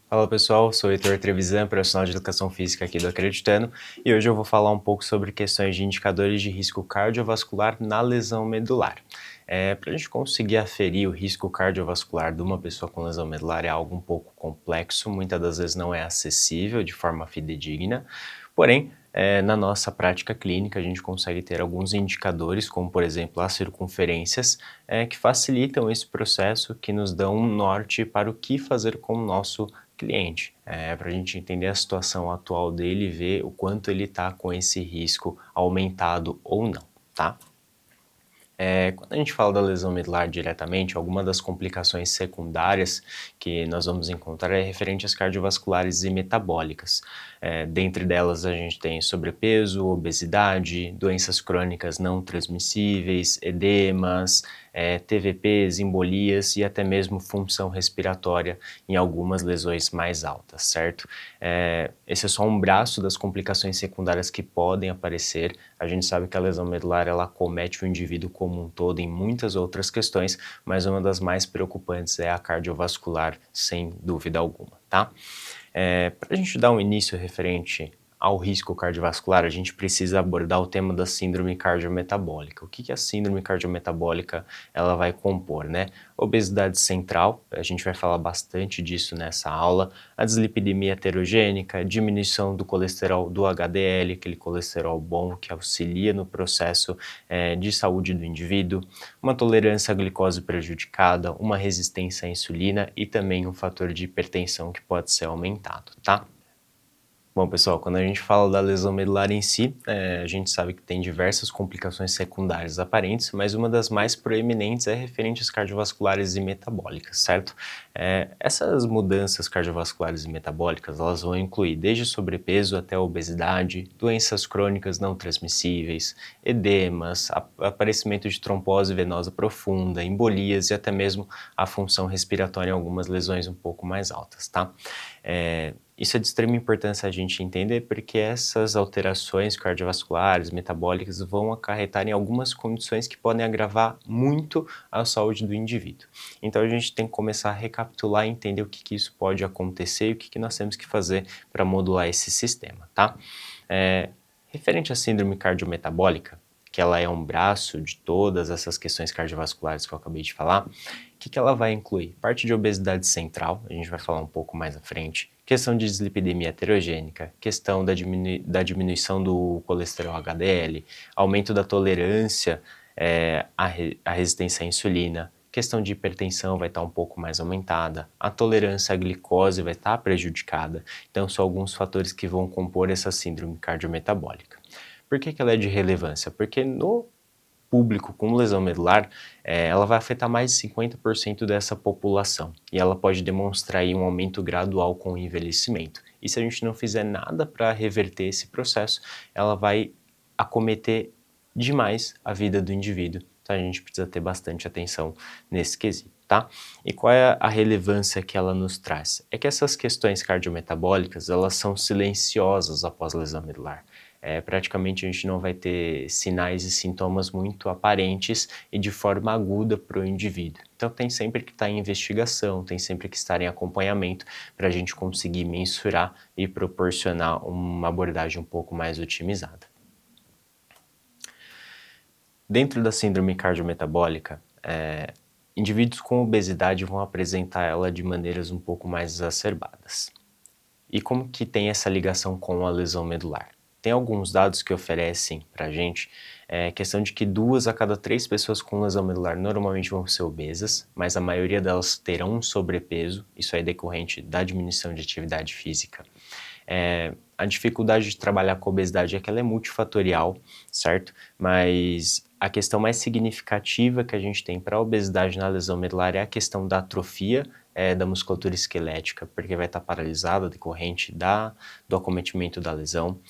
Fala pessoal, sou o Heitor Trevisan, profissional de educação física aqui do Acreditando, e hoje eu vou falar um pouco sobre questões de indicadores de risco cardiovascular na lesão medular. Para a gente conseguir aferir o risco cardiovascular de uma pessoa com lesão medular é algo um pouco complexo, muitas das vezes não é acessível de forma fidedigna, porém, na nossa prática clínica a gente consegue ter alguns indicadores, como por exemplo as circunferências, que facilitam esse processo, que nos dão um norte para o que fazer com o nosso cliente, para a gente entender a situação atual dele e ver o quanto ele está com esse risco aumentado ou não, tá? Quando a gente fala da lesão medular diretamente, alguma das complicações secundárias que nós vamos encontrar é referente às cardiovasculares e metabólicas. Dentre delas a gente tem sobrepeso, obesidade, doenças crônicas não transmissíveis, edemas, TVPs, embolias e até mesmo função respiratória em algumas lesões mais altas, certo? Esse é só um braço das complicações secundárias que podem aparecer. A gente sabe que a lesão medular ela acomete o indivíduo como um todo em muitas outras questões, mas uma das mais preocupantes é a cardiovascular, sem dúvida alguma, tá? Para a gente dar um início referente ao risco cardiovascular, a gente precisa abordar o tema da síndrome cardiometabólica. O que a síndrome cardiometabólica ela vai compor, né? Obesidade central, a gente vai falar bastante disso nessa aula, a dislipidemia heterogênica, diminuição do colesterol do HDL, aquele colesterol bom que auxilia no processo de saúde do indivíduo, uma tolerância à glicose prejudicada, uma resistência à insulina e também um fator de hipertensão que pode ser aumentado, tá? Bom, pessoal, quando a gente fala da lesão medular em si, a gente sabe que tem diversas complicações secundárias aparentes, mas uma das mais proeminentes é referente às cardiovasculares e metabólicas, certo? Essas mudanças cardiovasculares e metabólicas, elas vão incluir desde sobrepeso até obesidade, doenças crônicas não transmissíveis, edemas, aparecimento de trombose venosa profunda, embolias e até mesmo a função respiratória em algumas lesões um pouco mais altas, tá? Isso é de extrema importância a gente entender porque essas alterações cardiovasculares, metabólicas vão acarretar em algumas condições que podem agravar muito a saúde do indivíduo. Então a gente tem que começar a recapitular e entender o que isso pode acontecer e o que nós temos que fazer para modular esse sistema, tá? Referente à síndrome cardiometabólica, que ela é um braço de todas essas questões cardiovasculares que eu acabei de falar, o que ela vai incluir? Parte de obesidade central, a gente vai falar um pouco mais à frente, questão de dislipidemia heterogênica, questão da diminuição do colesterol HDL, aumento da tolerância à resistência à insulina, questão de hipertensão vai estar um pouco mais aumentada, a tolerância à glicose vai estar prejudicada, então são alguns fatores que vão compor essa síndrome cardiometabólica. Por que ela é de relevância? Porque no público com lesão medular, ela vai afetar mais de 50% dessa população e ela pode demonstrar aí um aumento gradual com o envelhecimento. E se a gente não fizer nada para reverter esse processo, ela vai acometer demais a vida do indivíduo. Então a gente precisa ter bastante atenção nesse quesito, tá? E qual é a relevância que ela nos traz? É que essas questões cardiometabólicas, elas são silenciosas após lesão medular. Praticamente a gente não vai ter sinais e sintomas muito aparentes e de forma aguda para o indivíduo. Então tem sempre que estar em investigação, tem sempre que estar em acompanhamento para a gente conseguir mensurar e proporcionar uma abordagem um pouco mais otimizada. Dentro da síndrome cardiometabólica, indivíduos com obesidade vão apresentar ela de maneiras um pouco mais exacerbadas. E como que tem essa ligação com a lesão medular? Tem alguns dados que oferecem para a gente questão de que 2 a cada 3 pessoas com lesão medular normalmente vão ser obesas, mas a maioria delas terão um sobrepeso, isso é decorrente da diminuição de atividade física. A dificuldade de trabalhar com a obesidade é que ela é multifatorial, certo? Mas a questão mais significativa que a gente tem para a obesidade na lesão medular é a questão da atrofia da musculatura esquelética, porque vai estar paralisada decorrente do acometimento da lesão.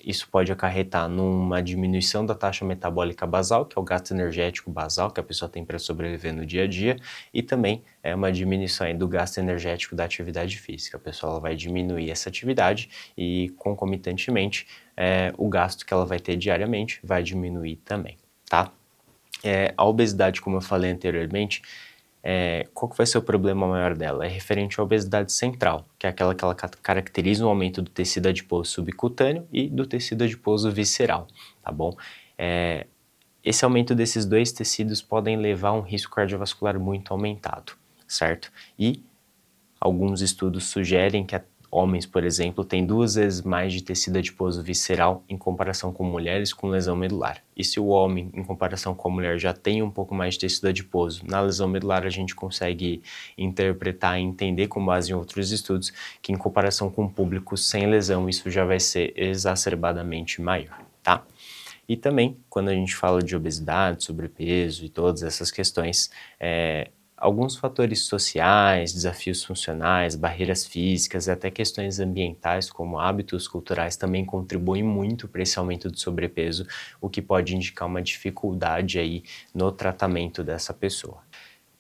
Isso pode acarretar numa diminuição da taxa metabólica basal, que é o gasto energético basal que a pessoa tem para sobreviver no dia a dia, e também uma diminuição do gasto energético da atividade física. A pessoa vai diminuir essa atividade e, concomitantemente, o gasto que ela vai ter diariamente vai diminuir também, tá? A obesidade, como eu falei anteriormente, qual que vai ser o problema maior dela? É referente à obesidade central, que é aquela que ela caracteriza o aumento do tecido adiposo subcutâneo e do tecido adiposo visceral, tá bom? É, esse aumento desses dois tecidos podem levar a um risco cardiovascular muito aumentado, certo? E alguns estudos sugerem que homens, por exemplo, têm 2 vezes mais de tecido adiposo visceral em comparação com mulheres com lesão medular. E se o homem, em comparação com a mulher, já tem um pouco mais de tecido adiposo, na lesão medular a gente consegue interpretar e entender, com base em outros estudos, que em comparação com o público sem lesão, isso já vai ser exacerbadamente maior, tá? E também, quando a gente fala de obesidade, sobrepeso e todas essas questões, alguns fatores sociais, desafios funcionais, barreiras físicas e até questões ambientais, como hábitos culturais, também contribuem muito para esse aumento de sobrepeso, o que pode indicar uma dificuldade aí no tratamento dessa pessoa.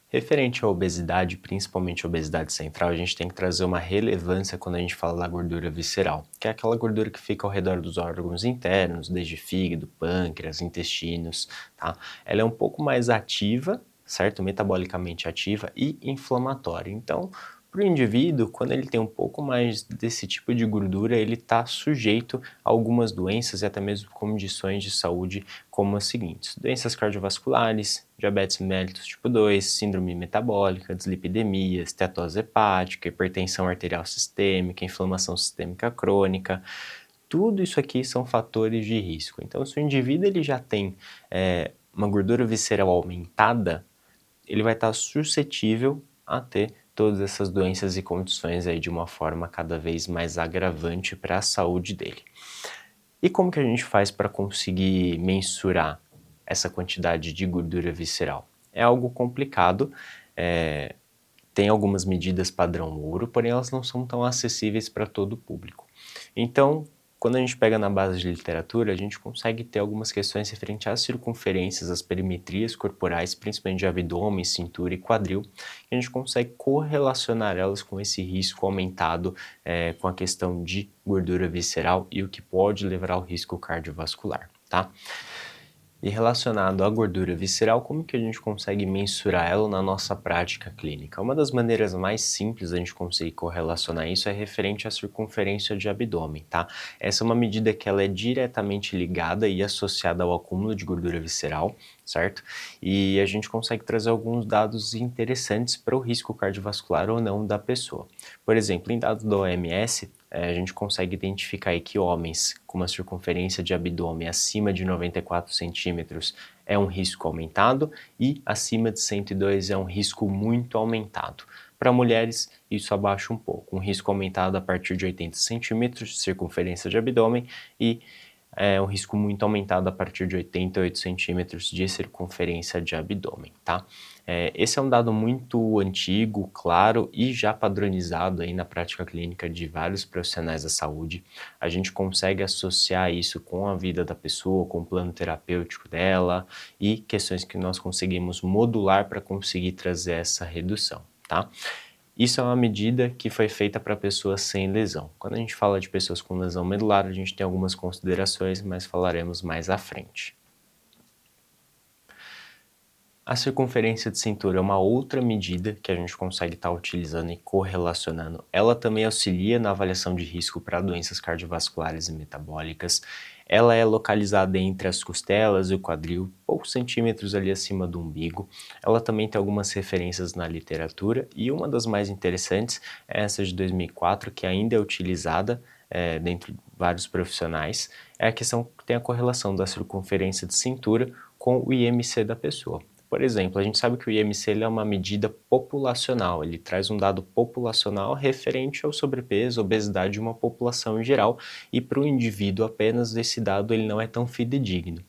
Referente à obesidade, principalmente a obesidade central, a gente tem que trazer uma relevância quando a gente fala da gordura visceral, que é aquela gordura que fica ao redor dos órgãos internos, desde fígado, pâncreas, intestinos, tá? Ela é um pouco mais ativa, certo? Metabolicamente ativa e inflamatória. Então, para o indivíduo, quando ele tem um pouco mais desse tipo de gordura, ele está sujeito a algumas doenças e até mesmo condições de saúde como as seguintes: doenças cardiovasculares, diabetes mellitus tipo 2, síndrome metabólica, dislipidemia, estetose hepática, hipertensão arterial sistêmica, inflamação sistêmica crônica. Tudo isso aqui são fatores de risco. Então, se o indivíduo ele já tem uma gordura visceral aumentada, ele vai estar suscetível a ter todas essas doenças e condições aí de uma forma cada vez mais agravante para a saúde dele. E como que a gente faz para conseguir mensurar essa quantidade de gordura visceral? É algo complicado, tem algumas medidas padrão ouro, porém elas não são tão acessíveis para todo o público. Então, quando a gente pega na base de literatura, a gente consegue ter algumas questões referentes às circunferências, às perimetrias corporais, principalmente de abdômen, cintura e quadril, e a gente consegue correlacionar elas com esse risco aumentado com a questão de gordura visceral e o que pode levar ao risco cardiovascular, tá? E relacionado à gordura visceral, como que a gente consegue mensurar ela na nossa prática clínica? Uma das maneiras mais simples da gente conseguir correlacionar isso é referente à circunferência de abdômen, tá? Essa é uma medida que ela é diretamente ligada e associada ao acúmulo de gordura visceral, certo? E a gente consegue trazer alguns dados interessantes para o risco cardiovascular ou não da pessoa. Por exemplo, em dados da OMS, a gente consegue identificar aí que homens com uma circunferência de abdômen acima de 94 centímetros é um risco aumentado e acima de 102 é um risco muito aumentado. Para mulheres, isso abaixa um pouco, um risco aumentado a partir de 80 centímetros de circunferência de abdômen e um risco muito aumentado a partir de 88 centímetros de circunferência de abdômen, tá? Esse é um dado muito antigo, claro, e já padronizado aí na prática clínica de vários profissionais da saúde. A gente consegue associar isso com a vida da pessoa, com o plano terapêutico dela e questões que nós conseguimos modular para conseguir trazer essa redução, tá? Isso é uma medida que foi feita para pessoas sem lesão. Quando a gente fala de pessoas com lesão medular, a gente tem algumas considerações, mas falaremos mais à frente. A circunferência de cintura é uma outra medida que a gente consegue estar utilizando e correlacionando. Ela também auxilia na avaliação de risco para doenças cardiovasculares e metabólicas. Ela é localizada entre as costelas e o quadril, poucos centímetros ali acima do umbigo. Ela também tem algumas referências na literatura e uma das mais interessantes é essa de 2004, que ainda é utilizada dentro de vários profissionais. É a questão que tem a correlação da circunferência de cintura com o IMC da pessoa. Por exemplo, a gente sabe que o IMC ele é uma medida populacional, ele traz um dado populacional referente ao sobrepeso, obesidade de uma população em geral, e para o indivíduo apenas esse dado ele não é tão fidedigno.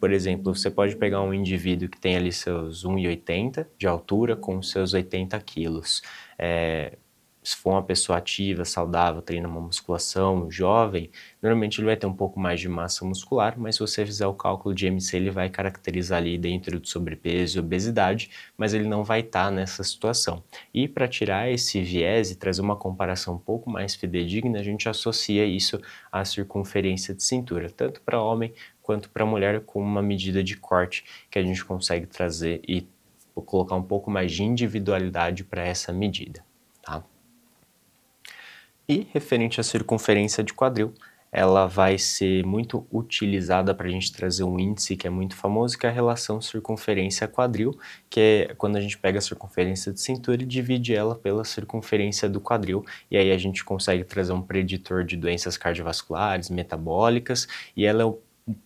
Por exemplo, você pode pegar um indivíduo que tem ali seus 1,80 de altura com seus 80 quilos. Se for uma pessoa ativa, saudável, treina uma musculação, jovem, normalmente ele vai ter um pouco mais de massa muscular, mas se você fizer o cálculo de MC, ele vai caracterizar ali dentro do sobrepeso e obesidade, mas ele não vai estar nessa situação. E para tirar esse viés e trazer uma comparação um pouco mais fidedigna, a gente associa isso à circunferência de cintura, tanto para homem quanto para mulher, com uma medida de corte que a gente consegue trazer e vou colocar um pouco mais de individualidade para essa medida, tá? E referente à circunferência de quadril, ela vai ser muito utilizada para a gente trazer um índice que é muito famoso, que é a relação circunferência-quadril, que é quando a gente pega a circunferência de cintura e divide ela pela circunferência do quadril, e aí a gente consegue trazer um preditor de doenças cardiovasculares, metabólicas, e ela é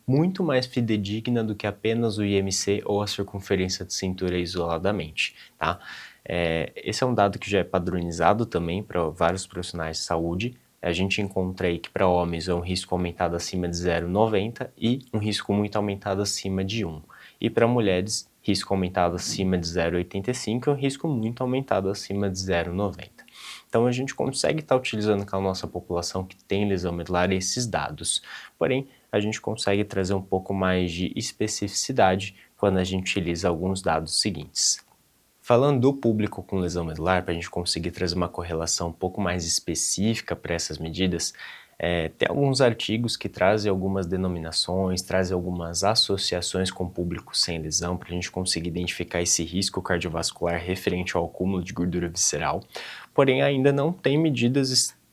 muito mais fidedigna do que apenas o IMC ou a circunferência de cintura isoladamente, tá? Esse é um dado que já é padronizado também para vários profissionais de saúde. A gente encontra aí que para homens é um risco aumentado acima de 0,90 e um risco muito aumentado acima de 1. E para mulheres, risco aumentado acima de 0,85 e um risco muito aumentado acima de 0,90. Então a gente consegue estar utilizando com a nossa população que tem lesão medular esses dados. Porém, a gente consegue trazer um pouco mais de especificidade quando a gente utiliza alguns dados seguintes. Falando do público com lesão medular, para a gente conseguir trazer uma correlação um pouco mais específica para essas medidas, tem alguns artigos que trazem algumas denominações, trazem algumas associações com o público sem lesão, para a gente conseguir identificar esse risco cardiovascular referente ao acúmulo de gordura visceral, porém ainda não tem medidas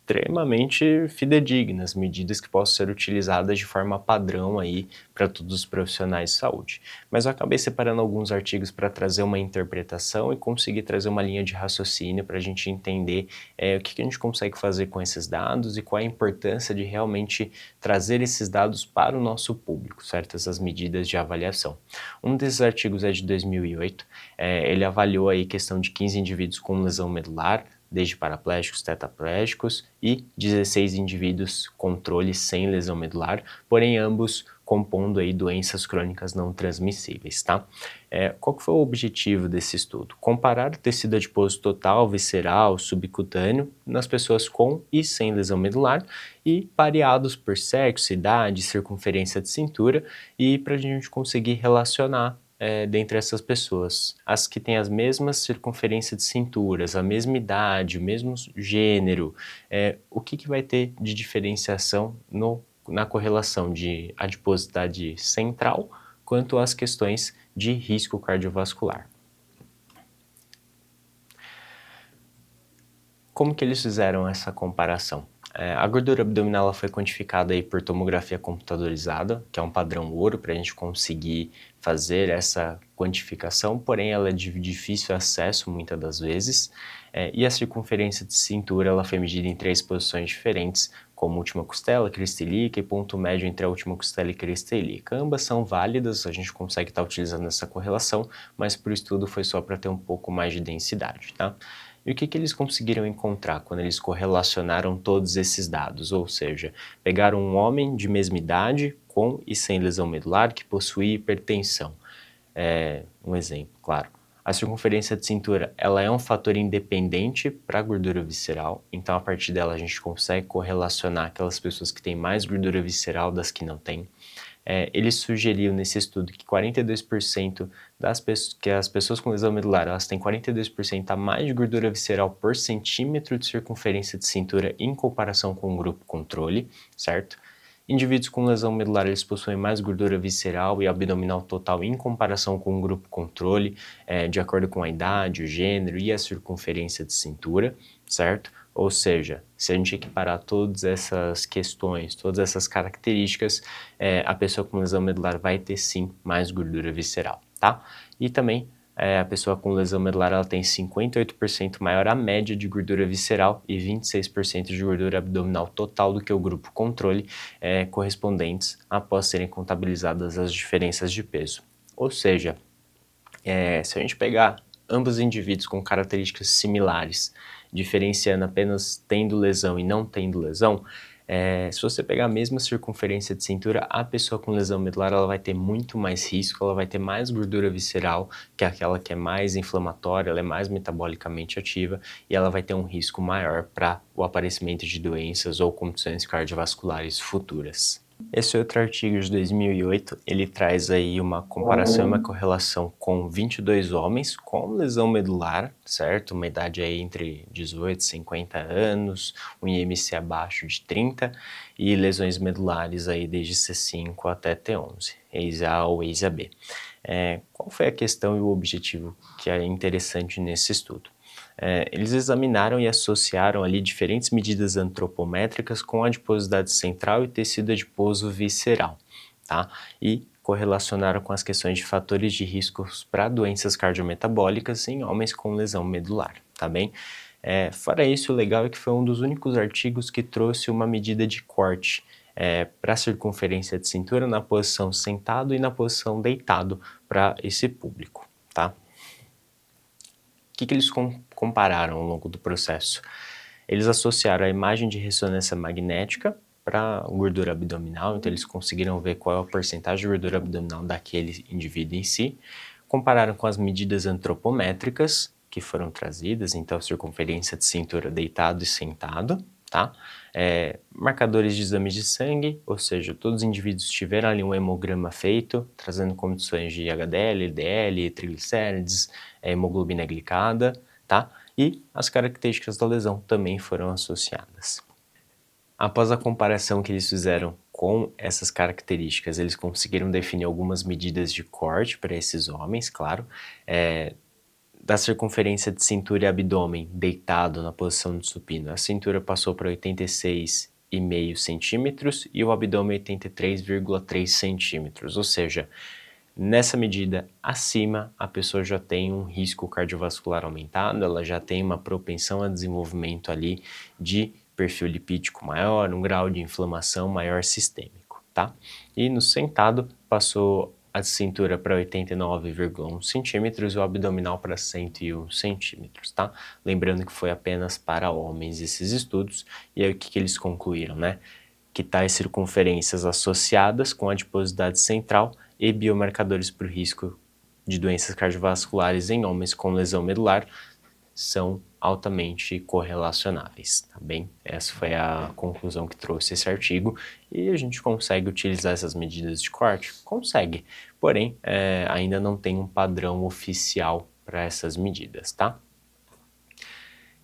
extremamente fidedignas, medidas que possam ser utilizadas de forma padrão aí para todos os profissionais de saúde. Mas eu acabei separando alguns artigos para trazer uma interpretação e conseguir trazer uma linha de raciocínio para a gente entender o que a gente consegue fazer com esses dados e qual a importância de realmente trazer esses dados para o nosso público, certo? Essas medidas de avaliação. Um desses artigos é de 2008, ele avaliou aí questão de 15 indivíduos com lesão medular, desde paraplégicos, tetraplégicos e 16 indivíduos controle sem lesão medular, porém ambos compondo aí doenças crônicas não transmissíveis, tá? Qual que foi o objetivo desse estudo? Comparar o tecido adiposo total, visceral, subcutâneo nas pessoas com e sem lesão medular e pareados por sexo, idade, circunferência de cintura e para a gente conseguir relacionar dentre essas pessoas, as que têm as mesmas circunferências de cinturas, a mesma idade, o mesmo gênero, o que vai ter de diferenciação na correlação de adiposidade central quanto às questões de risco cardiovascular. Como que eles fizeram essa comparação? A gordura abdominal foi quantificada aí por tomografia computadorizada, que é um padrão ouro para a gente conseguir fazer essa quantificação, porém ela é de difícil acesso muitas das vezes. E a circunferência de cintura ela foi medida em 3 posições diferentes, como última costela, crista ilíaca e ponto médio entre a última costela e crista ilíaca. Ambas são válidas, a gente consegue estar utilizando essa correlação, mas para o estudo foi só para ter um pouco mais de densidade, tá? E o que eles conseguiram encontrar quando eles correlacionaram todos esses dados? Ou seja, pegaram um homem de mesma idade, com e sem lesão medular, que possuía hipertensão. Um exemplo, claro. A circunferência de cintura, ela é um fator independente para a gordura visceral, então a partir dela a gente consegue correlacionar aquelas pessoas que têm mais gordura visceral das que não têm. Ele sugeriu nesse estudo que 42% que as pessoas com lesão medular elas têm 42% a mais de gordura visceral por centímetro de circunferência de cintura em comparação com o grupo controle, certo? Indivíduos com lesão medular eles possuem mais gordura visceral e abdominal total em comparação com o grupo controle, de acordo com a idade, o gênero e a circunferência de cintura, certo? Ou seja, se a gente equiparar todas essas questões, todas essas características, a pessoa com lesão medular vai ter sim mais gordura visceral, tá? E também a pessoa com lesão medular ela tem 58% maior a média de gordura visceral e 26% de gordura abdominal total do que o grupo controle, correspondentes após serem contabilizadas as diferenças de peso. Ou seja, se a gente pegar ambos os indivíduos com características similares, diferenciando apenas tendo lesão e não tendo lesão, se você pegar a mesma circunferência de cintura, a pessoa com lesão medular ela vai ter muito mais risco, ela vai ter mais gordura visceral, que é aquela que é mais inflamatória, ela é mais metabolicamente ativa e ela vai ter um risco maior para o aparecimento de doenças ou condições cardiovasculares futuras. Esse outro artigo de 2008, ele traz aí uma comparação e uma correlação com 22 homens com lesão medular, certo? Uma idade aí entre 18 e 50 anos, um IMC abaixo de 30 e lesões medulares aí desde C5 até T11, EISA ou EISA-B. Qual foi a questão e o objetivo que é interessante nesse estudo? Eles examinaram e associaram ali diferentes medidas antropométricas com adiposidade central e tecido adiposo visceral, tá? E correlacionaram com as questões de fatores de riscos para doenças cardiometabólicas em homens com lesão medular, tá bem? Fora isso, o legal é que foi um dos únicos artigos que trouxe uma medida de corte para a circunferência de cintura na posição sentado e na posição deitado para esse público, tá? O que eles compararam ao longo do processo? Eles associaram a imagem de ressonância magnética para gordura abdominal, então eles conseguiram ver qual é a porcentagem de gordura abdominal daquele indivíduo em si, compararam com as medidas antropométricas que foram trazidas, então circunferência de cintura deitado e sentado, tá? Marcadores de exames de sangue, ou seja, todos os indivíduos tiveram ali um hemograma feito, trazendo condições de HDL, LDL, triglicérides, hemoglobina glicada, tá? E as características da lesão também foram associadas. Após a comparação que eles fizeram com essas características, eles conseguiram definir algumas medidas de corte para esses homens, claro, da circunferência de cintura e abdômen deitado na posição de supino. A cintura passou para 86,5 centímetros e o abdômen 83,3 centímetros, ou seja, nessa medida acima, a pessoa já tem um risco cardiovascular aumentado, ela já tem uma propensão a desenvolvimento ali de perfil lipídico maior, um grau de inflamação maior sistêmico, tá? E no sentado, passou a cintura para 89,1 centímetros e o abdominal para 101 centímetros, tá? Lembrando que foi apenas para homens esses estudos, e aí o que eles concluíram, né? Que tais circunferências associadas com adiposidade central e biomarcadores para o risco de doenças cardiovasculares em homens com lesão medular são altamente correlacionáveis, tá bem? Essa foi a conclusão que trouxe esse artigo. E a gente consegue utilizar essas medidas de corte? Consegue, porém ainda não tem um padrão oficial para essas medidas, tá?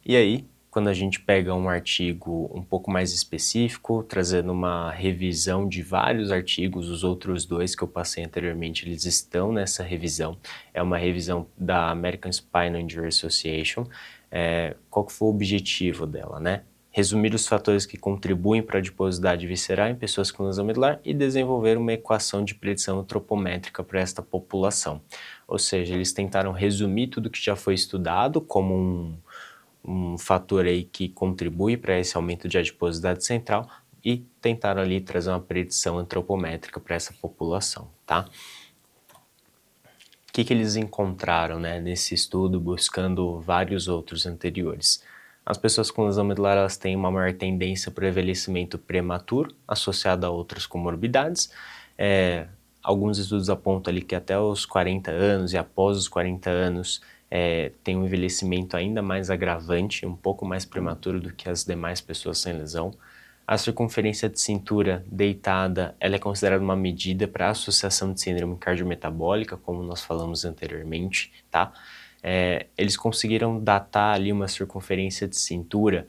E aí, quando a gente pega um artigo um pouco mais específico, trazendo uma revisão de vários artigos, os outros dois que eu passei anteriormente, eles estão nessa revisão. É uma revisão da American Spinal Injury Association. Qual que foi o objetivo dela, né? Resumir os fatores que contribuem para a adiposidade visceral em pessoas com lesão medular e desenvolver uma equação de predição antropométrica para esta população. Ou seja, eles tentaram resumir tudo que já foi estudado como um fator aí que contribui para esse aumento de adiposidade central e tentaram ali trazer uma predição antropométrica para essa população, tá? O que eles encontraram, né, nesse estudo, buscando vários outros anteriores? As pessoas com lesão medular, elas têm uma maior tendência para o envelhecimento prematuro, associado a outras comorbidades. Alguns estudos apontam ali que até os 40 anos e após os 40 anos tem um envelhecimento ainda mais agravante, um pouco mais prematuro do que as demais pessoas sem lesão. A circunferência de cintura deitada, ela é considerada uma medida para a associação de síndrome cardiometabólica, como nós falamos anteriormente, tá? Eles conseguiram datar ali uma circunferência de cintura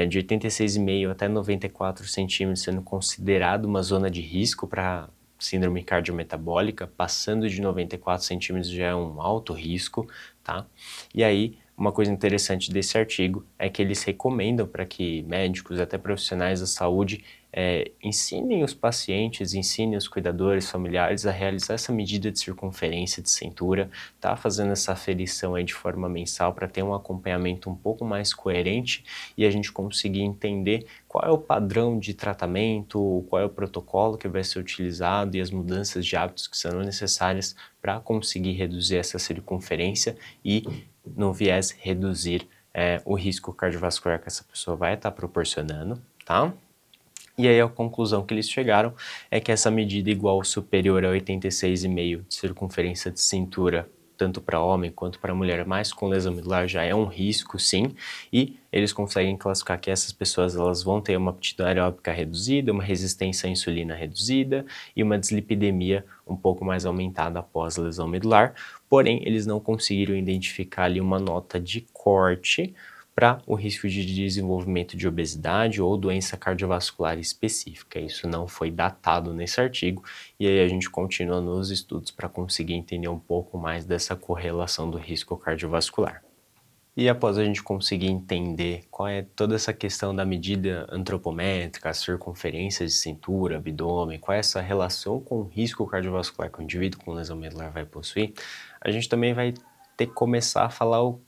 de 86,5 até 94 centímetros, sendo considerado uma zona de risco para síndrome cardiometabólica. Passando de 94 centímetros já é um alto risco, tá? E aí, uma coisa interessante desse artigo é que eles recomendam para que médicos, até profissionais da saúde, ensinem os pacientes, ensinem os cuidadores familiares a realizar essa medida de circunferência de cintura, tá? Fazendo essa aferição aí de forma mensal para ter um acompanhamento um pouco mais coerente e a gente conseguir entender qual é o padrão de tratamento, qual é o protocolo que vai ser utilizado e as mudanças de hábitos que serão necessárias para conseguir reduzir essa circunferência e, no viés, reduzir o risco cardiovascular que essa pessoa vai estar proporcionando, tá? E aí a conclusão que eles chegaram é que essa medida igual ou superior a 86,5 de circunferência de cintura, tanto para homem quanto para mulher, mas com lesão medular já é um risco, sim, e eles conseguem classificar que essas pessoas elas vão ter uma aptidão aeróbica reduzida, uma resistência à insulina reduzida e uma dislipidemia um pouco mais aumentada após lesão medular, porém eles não conseguiram identificar ali uma nota de corte para o risco de desenvolvimento de obesidade ou doença cardiovascular específica. Isso não foi datado nesse artigo, e aí a gente continua nos estudos para conseguir entender um pouco mais dessa correlação do risco cardiovascular. E após a gente conseguir entender qual é toda essa questão da medida antropométrica, a circunferência de cintura, abdômen, qual é essa relação com o risco cardiovascular que o indivíduo com lesão medular vai possuir, a gente também vai ter que começar a falar o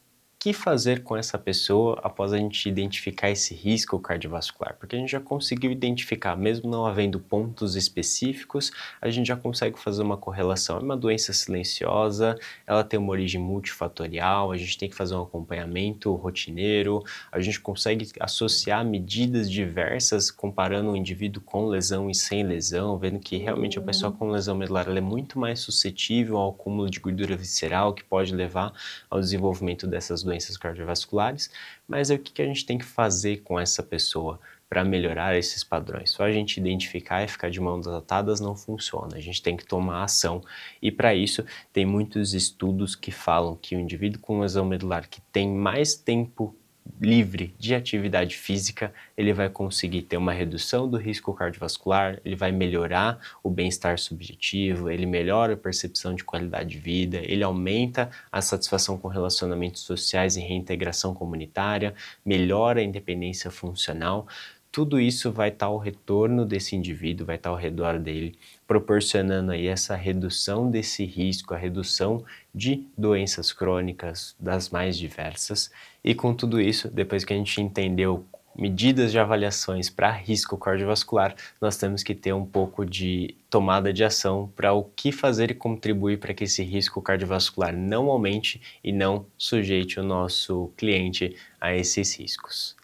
que fazer com essa pessoa após a gente identificar esse risco cardiovascular, porque a gente já conseguiu identificar, mesmo não havendo pontos específicos, a gente já consegue fazer uma correlação. É uma doença silenciosa, ela tem uma origem multifatorial, a gente tem que fazer um acompanhamento rotineiro, a gente consegue associar medidas diversas comparando o indivíduo com lesão e sem lesão, vendo que realmente a pessoa com lesão medular ela é muito mais suscetível ao acúmulo de gordura visceral, que pode levar ao desenvolvimento dessas doenças cardiovasculares, mas é o que a gente tem que fazer com essa pessoa para melhorar esses padrões. Só a gente identificar e ficar de mãos atadas não funciona, a gente tem que tomar ação e para isso tem muitos estudos que falam que o indivíduo com lesão medular que tem mais tempo livre de atividade física, ele vai conseguir ter uma redução do risco cardiovascular, ele vai melhorar o bem-estar subjetivo, ele melhora a percepção de qualidade de vida, ele aumenta a satisfação com relacionamentos sociais e reintegração comunitária, melhora a independência funcional. Tudo isso vai estar ao retorno desse indivíduo, vai estar ao redor dele, proporcionando aí essa redução desse risco, a redução de doenças crônicas das mais diversas. E com tudo isso, depois que a gente entendeu medidas de avaliações para risco cardiovascular, nós temos que ter um pouco de tomada de ação para o que fazer e contribuir para que esse risco cardiovascular não aumente e não sujeite o nosso cliente a esses riscos.